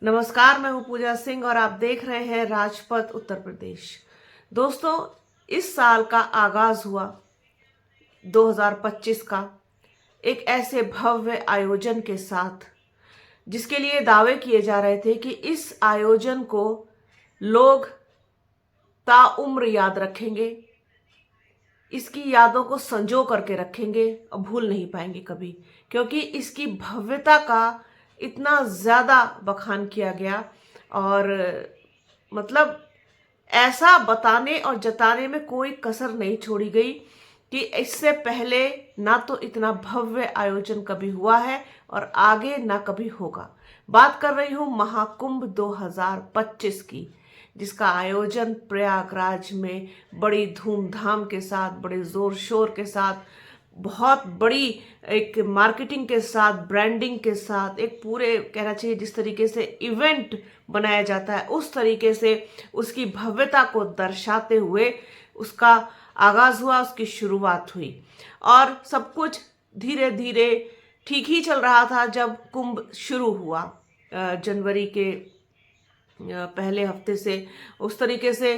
नमस्कार, मैं हूं पूजा सिंह और आप देख रहे हैं राजपथ उत्तर प्रदेश। दोस्तों, इस साल का आगाज हुआ 2025 का एक ऐसे भव्य आयोजन के साथ जिसके लिए दावे किए जा रहे थे कि इस आयोजन को लोग ताउम्र याद रखेंगे, इसकी यादों को संजो करके रखेंगे और भूल नहीं पाएंगे कभी, क्योंकि इसकी भव्यता का इतना ज़्यादा बखान किया गया। और मतलब ऐसा बताने और जताने में कोई कसर नहीं छोड़ी गई कि इससे पहले ना तो इतना भव्य आयोजन कभी हुआ है और आगे ना कभी होगा। बात कर रही हूं महाकुंभ 2025 की, जिसका आयोजन प्रयागराज में बड़ी धूमधाम के साथ, बड़े जोर शोर के साथ, बहुत बड़ी एक मार्केटिंग के साथ, ब्रांडिंग के साथ, एक पूरे कहना चाहिए जिस तरीके से इवेंट बनाया जाता है उस तरीके से उसकी भव्यता को दर्शाते हुए उसका आगाज हुआ, उसकी शुरुआत हुई। और सब कुछ धीरे धीरे ठीक ही चल रहा था जब कुंभ शुरू हुआ जनवरी के पहले हफ्ते से। उस तरीके से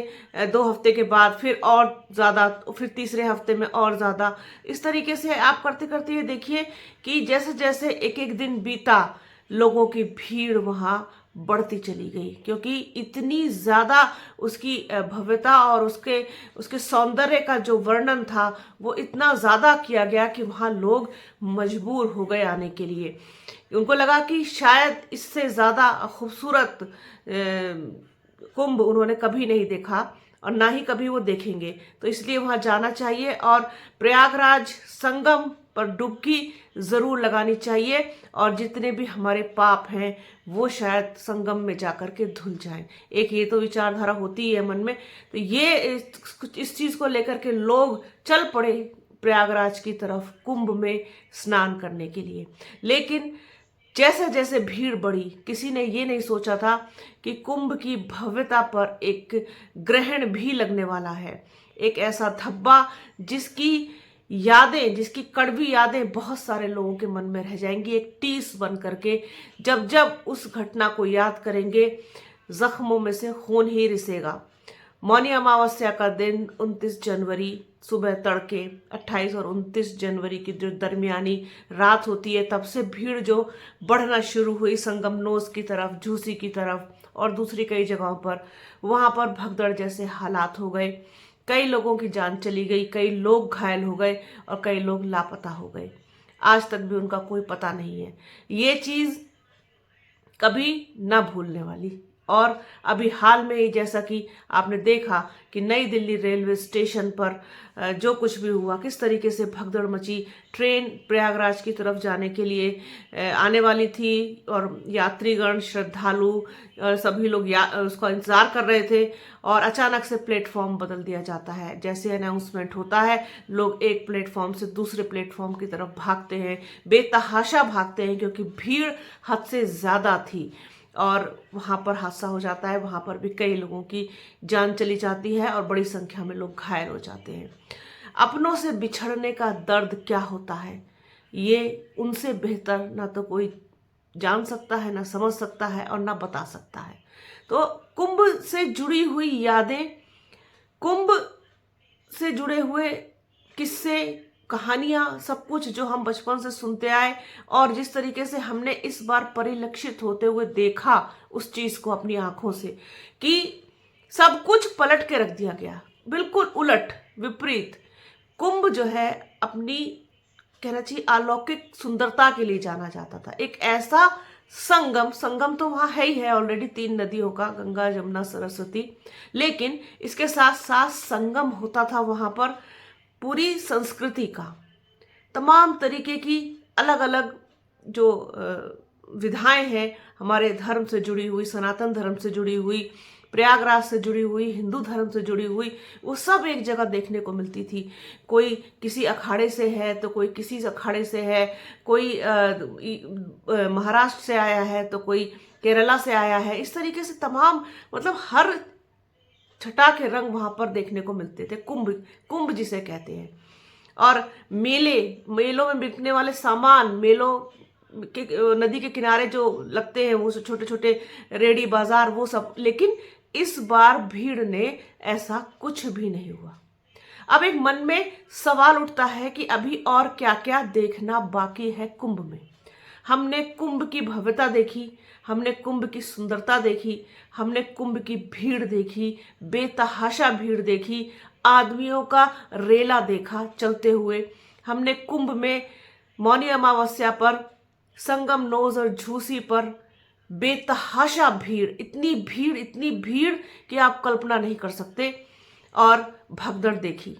2 हफ्ते के बाद फिर और ज़्यादा, फिर तीसरे हफ्ते में और ज़्यादा, इस तरीके से आप करते करते ये देखिए कि जैसे जैसे एक एक दिन बीता लोगों की भीड़ वहाँ बढ़ती चली गई, क्योंकि इतनी ज़्यादा उसकी भव्यता और उसके उसके सौंदर्य का जो वर्णन था वो इतना ज़्यादा किया गया कि वहाँ लोग मजबूर हो गए आने के लिए। उनको लगा कि शायद इससे ज़्यादा खूबसूरत कुंभ उन्होंने कभी नहीं देखा और ना ही कभी वो देखेंगे, तो इसलिए वहाँ जाना चाहिए और प्रयागराज संगम पर डुबकी ज़रूर लगानी चाहिए और जितने भी हमारे पाप हैं वो शायद संगम में जाकर के धुल जाएं। एक ये तो विचारधारा होती है मन में, तो ये इस चीज़ को लेकर के लोग चल पड़े प्रयागराज की तरफ कुंभ में स्नान करने के लिए। लेकिन जैसे जैसे भीड़ बढ़ी, किसी ने ये नहीं सोचा था कि कुंभ की भव्यता पर एक ग्रहण भी लगने वाला है, एक ऐसा धब्बा जिसकी यादें, जिसकी कड़वी यादें बहुत सारे लोगों के मन में रह जाएंगी, एक टीस बन करके। जब जब उस घटना को याद करेंगे जख्मों में से खून ही रिसेगा। मौनी अमावस्या का दिन 29 जनवरी सुबह तड़के, 28 और 29 जनवरी की जो दरमियानी रात होती है, तब से भीड़ जो बढ़ना शुरू हुई संगमनोस की तरफ, झूसी की तरफ और दूसरी कई जगहों पर, वहां पर भगदड़ जैसे हालात हो गए। कई लोगों की जान चली गई, कई लोग घायल हो गए और कई लोग लापता हो गए। आज तक भी उनका कोई पता नहीं है। ये चीज कभी ना भूलने वाली। और अभी हाल में ही जैसा कि आपने देखा कि नई दिल्ली रेलवे स्टेशन पर जो कुछ भी हुआ, किस तरीके से भगदड़ मची। ट्रेन प्रयागराज की तरफ जाने के लिए आने वाली थी और यात्रीगण, श्रद्धालु सभी लोग उसका इंतजार कर रहे थे और अचानक से प्लेटफॉर्म बदल दिया जाता है। जैसे अनाउंसमेंट होता है, लोग एक प्लेटफॉर्म से दूसरे प्लेटफॉर्म की तरफ भागते हैं, बेतहाशा भागते हैं, क्योंकि भीड़ हद से ज़्यादा थी और वहाँ पर हादसा हो जाता है। वहाँ पर भी कई लोगों की जान चली जाती है और बड़ी संख्या में लोग घायल हो जाते हैं। अपनों से बिछड़ने का दर्द क्या होता है, ये उनसे बेहतर ना तो कोई जान सकता है, ना समझ सकता है और ना बता सकता है। तो कुंभ से जुड़ी हुई यादें, कुंभ से जुड़े हुए किस्से, कहानियां, सब कुछ जो हम बचपन से सुनते आए और जिस तरीके से हमने इस बार परिलक्षित होते हुए देखा उस चीज को अपनी आंखों से, कि सब कुछ पलट के रख दिया गया, बिल्कुल उलट, विपरीत। कुंभ जो है अपनी कहना चाहिए अलौकिक सुंदरता के लिए जाना जाता था। एक ऐसा संगम, संगम तो वहां है ही है ऑलरेडी, 3 नदियों का, गंगा, जमुना, सरस्वती, लेकिन इसके साथ साथ संगम होता था वहां पर पूरी संस्कृति का, तमाम तरीके की अलग अलग जो विधाएं हैं, हमारे धर्म से जुड़ी हुई, सनातन धर्म से जुड़ी हुई, प्रयागराज से जुड़ी हुई, हिंदू धर्म से जुड़ी हुई, वो सब एक जगह देखने को मिलती थी। कोई किसी अखाड़े से है तो कोई किसी अखाड़े से है, कोई महाराष्ट्र से आया है तो कोई केरला से आया है। इस तरीके से तमाम, मतलब हर छटा के रंग वहां पर देखने को मिलते थे। कुंभ, कुंभ जिसे कहते हैं। और मेलों में बिकने वाले सामान, मेलों नदी के किनारे जो लगते हैं वो छोटे छोटे रेडी बाजार वो सब, लेकिन इस बार भीड़ ने ऐसा कुछ भी नहीं हुआ। अब एक मन में सवाल उठता है कि अभी और क्या क्या देखना बाकी है कुंभ में। हमने कुंभ की भव्यता देखी, हमने कुंभ की सुंदरता देखी, हमने कुंभ की भीड़ देखी, बेतहाशा भीड़ देखी, आदमियों का रेला देखा चलते हुए। हमने कुंभ में मौनी अमावस्या पर संगम नोज और झूसी पर बेतहाशा भीड़, इतनी भीड़ कि आप कल्पना नहीं कर सकते। और भगदड़ देखी,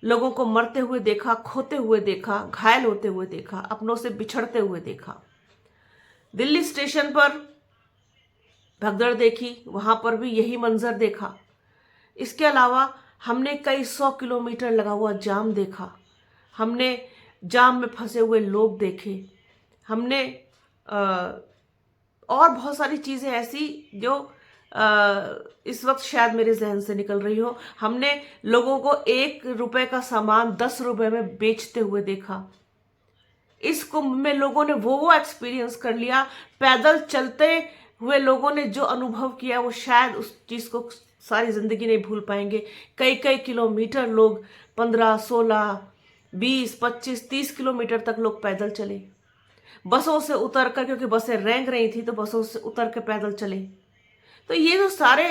लोगों को मरते हुए देखा, खोते हुए देखा, घायल होते हुए देखा, अपनों से बिछड़ते हुए देखा। दिल्ली स्टेशन पर भगदड़ देखी, वहां पर भी यही मंजर देखा। इसके अलावा हमने कई 100 किलोमीटर लगा हुआ जाम देखा, हमने जाम में फंसे हुए लोग देखे, हमने और बहुत सारी चीजें ऐसी जो इस वक्त शायद मेरे जहन से निकल रही हो। हमने लोगों को 1 रुपए का सामान 10 रुपए में बेचते हुए देखा। इस कुंभ में लोगों ने वो एक्सपीरियंस कर लिया, पैदल चलते हुए लोगों ने जो अनुभव किया वो शायद उस चीज को सारी जिंदगी नहीं भूल पाएंगे। कई कई किलोमीटर लोग 15, 16, 20, 25, 30 किलोमीटर तक लोग पैदल चले, बसों से उतर कर, क्योंकि बसें रेंग रही थी तो बसों से उतर के पैदल चले। तो ये जो सारे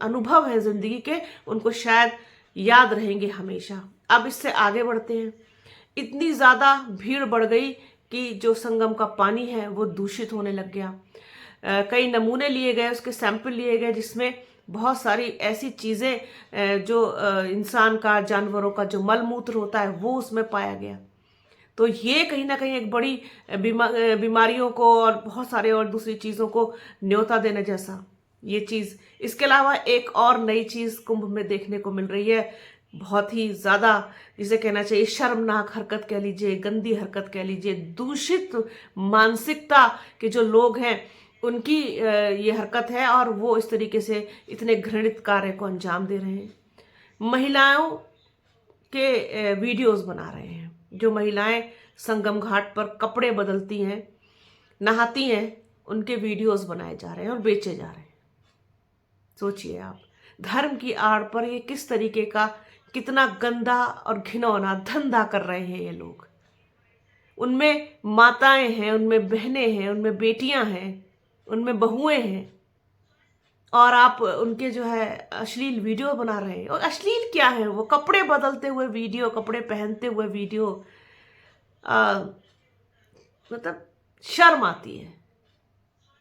अनुभव हैं जिंदगी के, उनको शायद याद रहेंगे हमेशा। अब इससे आगे बढ़ते हैं। इतनी ज्यादा भीड़ बढ़ गई कि जो संगम का पानी है वो दूषित होने लग गया। कई नमूने लिए गए, उसके सैंपल लिए गए, जिसमें बहुत सारी ऐसी चीजें जो इंसान का, जानवरों का जो मलमूत्र होता है वो उसमें पाया गया। तो ये कहीं ना कहीं एक बड़ी बीमारियों को और बहुत सारे और दूसरी चीजों को न्योता देने जैसा ये चीज। इसके अलावा एक और नई चीज कुंभ में देखने को मिल रही है, बहुत ही ज्यादा, जिसे कहना चाहिए शर्मनाक हरकत कह लीजिए, गंदी हरकत कह लीजिए, दूषित मानसिकता के जो लोग हैं उनकी ये हरकत है, और वो इस तरीके से इतने घृणित कार्य को अंजाम दे रहे हैं। महिलाओं के वीडियोस बना रहे हैं, जो महिलाएं संगम घाट पर कपड़े बदलती हैं, नहाती हैं, उनके वीडियोस बनाए जा रहे हैं और बेचे जा रहे हैं। सोचिए आप, धर्म की आड़ पर ये किस तरीके का, कितना गंदा और घिनौना धंधा कर रहे हैं ये लोग। उनमें माताएं हैं, उनमें बहनें हैं, उनमें बेटियां हैं, उनमें बहुएं हैं, और आप उनके जो है अश्लील वीडियो बना रहे हैं। और अश्लील क्या है, वो कपड़े बदलते हुए वीडियो, कपड़े पहनते हुए वीडियो, मतलब शर्म आती है।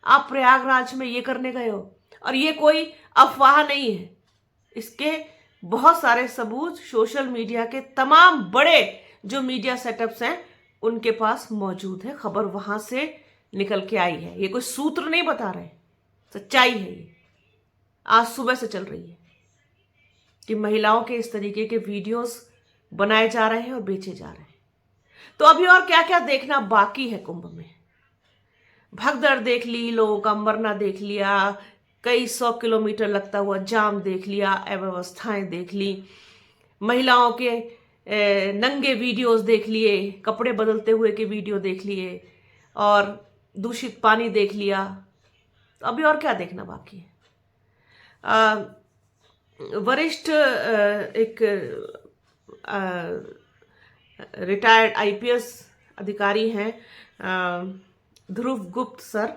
आप प्रयागराज में ये करने गए हो, और ये कोई अफवाह नहीं है, इसके बहुत सारे सबूत सोशल मीडिया के तमाम बड़े जो मीडिया सेटअप्स हैं उनके पास मौजूद है। खबर वहां से निकल के आई है, ये कोई सूत्र नहीं बता रहे, सच्चाई है ये, आज सुबह से चल रही है कि महिलाओं के इस तरीके के वीडियोस बनाए जा रहे हैं और बेचे जा रहे हैं। तो अभी और क्या क्या देखना बाकी है कुंभ में? भगदड़ देख ली, लोगों का मरना देख लिया, कई 100 किलोमीटर लगता हुआ जाम देख लिया, अव्यवस्थाएं देख ली, महिलाओं के नंगे वीडियोस देख लिए, कपड़े बदलते हुए के वीडियो देख लिए, और दूषित पानी देख लिया। तो अभी और क्या देखना बाकी है? वरिष्ठ एक रिटायर्ड आईपीएस अधिकारी हैं ध्रुव गुप्त सर,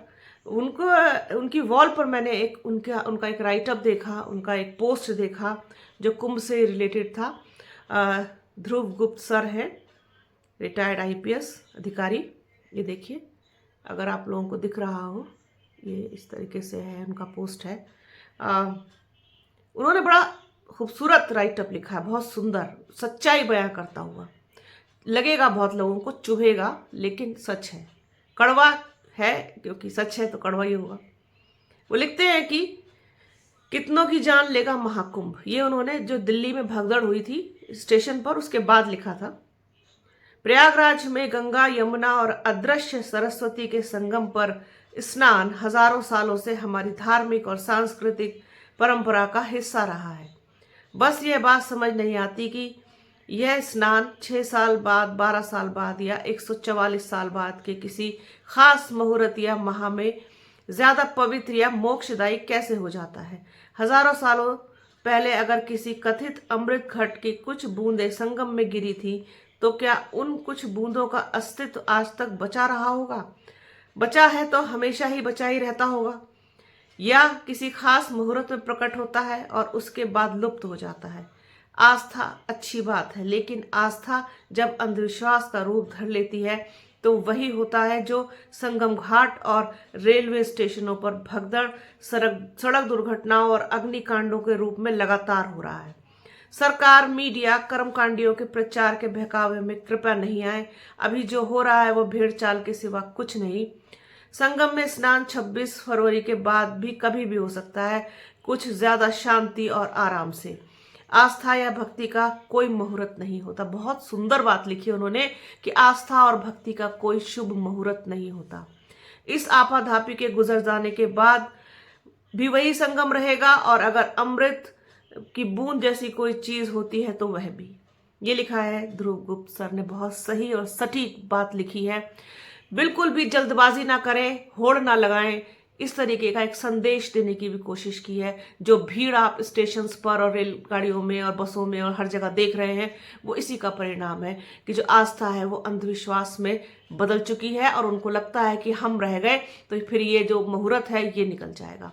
उनकी वॉल पर मैंने उनका एक राइटअप देखा, उनका एक पोस्ट देखा जो कुंभ से रिलेटेड था। ध्रुव गुप्त सर हैं, रिटायर्ड आईपीएस अधिकारी। ये देखिए, अगर आप लोगों को दिख रहा हो, ये इस तरीके से है, उनका पोस्ट है। उन्होंने बड़ा खूबसूरत राइटअप लिखा है, बहुत सुंदर, सच्चाई बयां करता हुआ। लगेगा बहुत लोगों को, चुभेगा, लेकिन सच है, कड़वा है, क्योंकि सच है तो कड़वा ही होगा। वो लिखते हैं कि कितनों की जान लेगा महाकुंभ। ये उन्होंने जो दिल्ली में भगदड़ हुई थी स्टेशन पर, उसके बाद लिखा था। प्रयागराज में गंगा, यमुना और अदृश्य सरस्वती के संगम पर स्नान हजारों सालों से हमारी धार्मिक और सांस्कृतिक परंपरा का हिस्सा रहा है। बस ये बात समझ नहीं आती कि यह स्नान 6 साल बाद, 12 साल बाद या 144 साल बाद के किसी खास मुहूर्त या माह में ज्यादा पवित्र या मोक्षदायी कैसे हो जाता है? हजारों सालों पहले अगर किसी कथित अमृत घट की कुछ बूंदें संगम में गिरी थी, तो क्या उन कुछ बूंदों का अस्तित्व आज तक बचा रहा होगा? बचा है तो हमेशा ही बचा ही रहता होगा, या किसी खास मुहूर्त में प्रकट होता है और उसके बाद लुप्त हो जाता है? आस्था अच्छी बात है, लेकिन आस्था जब अंधविश्वास का रूप धर लेती है तो वही होता है जो संगम घाट और रेलवे स्टेशनों पर भगदड़, सड़क दुर्घटनाओं और अग्निकांडों के रूप में लगातार हो रहा है। सरकार, मीडिया, कर्मकांडियों के प्रचार के बहकावे में कृपया नहीं आए। अभी जो हो रहा है वो भेड़ चाल के सिवा कुछ नहीं। संगम में स्नान 26 फरवरी के बाद भी कभी भी हो सकता है, कुछ ज्यादा शांति और आराम से। आस्था या भक्ति का कोई मुहूर्त नहीं होता। बहुत सुंदर बात लिखी उन्होंने कि आस्था और भक्ति का कोई शुभ मुहूर्त नहीं होता। इस आपाधापी के गुजर जाने के बाद भी वही संगम रहेगा, और अगर अमृत की बूंद जैसी कोई चीज होती है तो वह भी। ये लिखा है ध्रुव गुप्त सर ने, बहुत सही और सटीक बात लिखी है। बिल्कुल भी जल्दबाजी ना करें, होड़ ना लगाएं। इस तरीके का एक संदेश देने की भी कोशिश की है। जो भीड़ आप स्टेशन पर और रेलगाड़ियों में और बसों में और हर जगह देख रहे हैं, वो इसी का परिणाम है कि जो आस्था है वो अंधविश्वास में बदल चुकी है, और उनको लगता है कि हम रह गए तो फिर ये जो मुहूर्त है ये निकल जाएगा।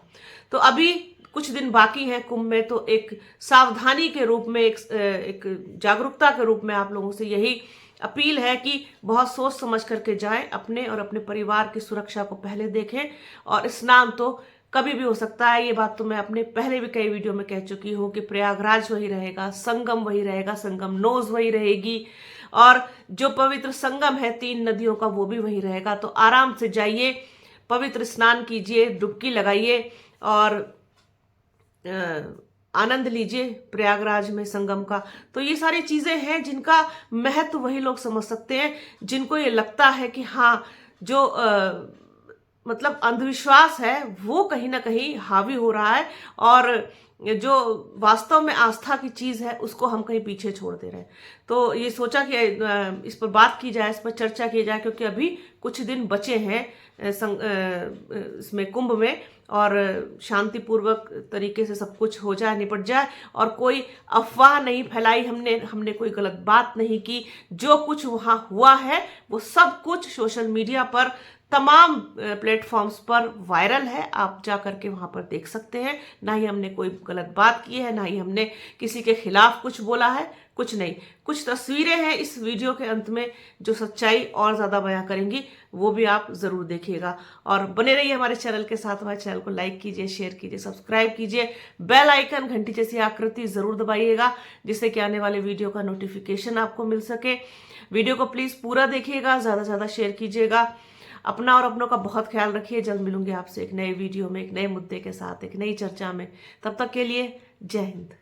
तो अभी कुछ दिन बाकी हैं कुंभ में, तो एक सावधानी के रूप में, एक जागरूकता के रूप में आप लोगों से यही अपील है कि बहुत सोच समझ करके जाएं, अपने और अपने परिवार की सुरक्षा को पहले देखें। और स्नान तो कभी भी हो सकता है, ये बात तो मैं अपने पहले भी कई वीडियो में कह चुकी हूँ कि प्रयागराज वही रहेगा, संगम वही रहेगा, संगम नोज वही रहेगी, और जो पवित्र संगम है 3 नदियों का वो भी वही रहेगा। तो आराम से जाइए, पवित्र स्नान कीजिए, डुबकी लगाइए और आनंद लीजिए प्रयागराज में संगम का। तो ये सारी चीजें हैं जिनका महत्व वही लोग समझ सकते हैं जिनको ये लगता है कि हाँ, जो मतलब अंधविश्वास है वो कहीं ना कहीं हावी हो रहा है, और जो वास्तव में आस्था की चीज है उसको हम कहीं पीछे छोड़ दे रहे हैं। तो ये सोचा कि इस पर बात की जाए, इस पर चर्चा की जाए, क्योंकि अभी कुछ दिन बचे हैं इसमें कुंभ में, और शांतिपूर्वक तरीके से सब कुछ हो जाए, निपट जाए, और कोई अफवाह नहीं फैलाई, हमने कोई गलत बात नहीं की। जो कुछ वहां हुआ है वो सब कुछ सोशल मीडिया पर, तमाम प्लेटफॉर्म्स पर वायरल है, आप जा करके वहां पर देख सकते हैं। ना ही हमने कोई गलत बात की है, ना ही हमने किसी के खिलाफ कुछ बोला है, कुछ नहीं। कुछ तस्वीरें हैं इस वीडियो के अंत में जो सच्चाई और ज्यादा बयां करेंगी, वो भी आप जरूर देखिएगा। और बने रहिए हमारे चैनल के साथ। हमारे चैनल को लाइक कीजिए, शेयर कीजिए, सब्सक्राइब कीजिए, बेल आइकन घंटी जैसी आकृति जरूर दबाइएगा, जिससे कि आने वाले वीडियो का नोटिफिकेशन आपको मिल सके। वीडियो को प्लीज पूरा देखिएगा, ज्यादा से ज्यादा शेयर कीजिएगा। अपना और अपनों का बहुत ख्याल रखिए। जल्द मिलूंगी आपसे एक नए वीडियो में, एक नए मुद्दे के साथ, एक नई चर्चा में। तब तक के लिए जय हिंद।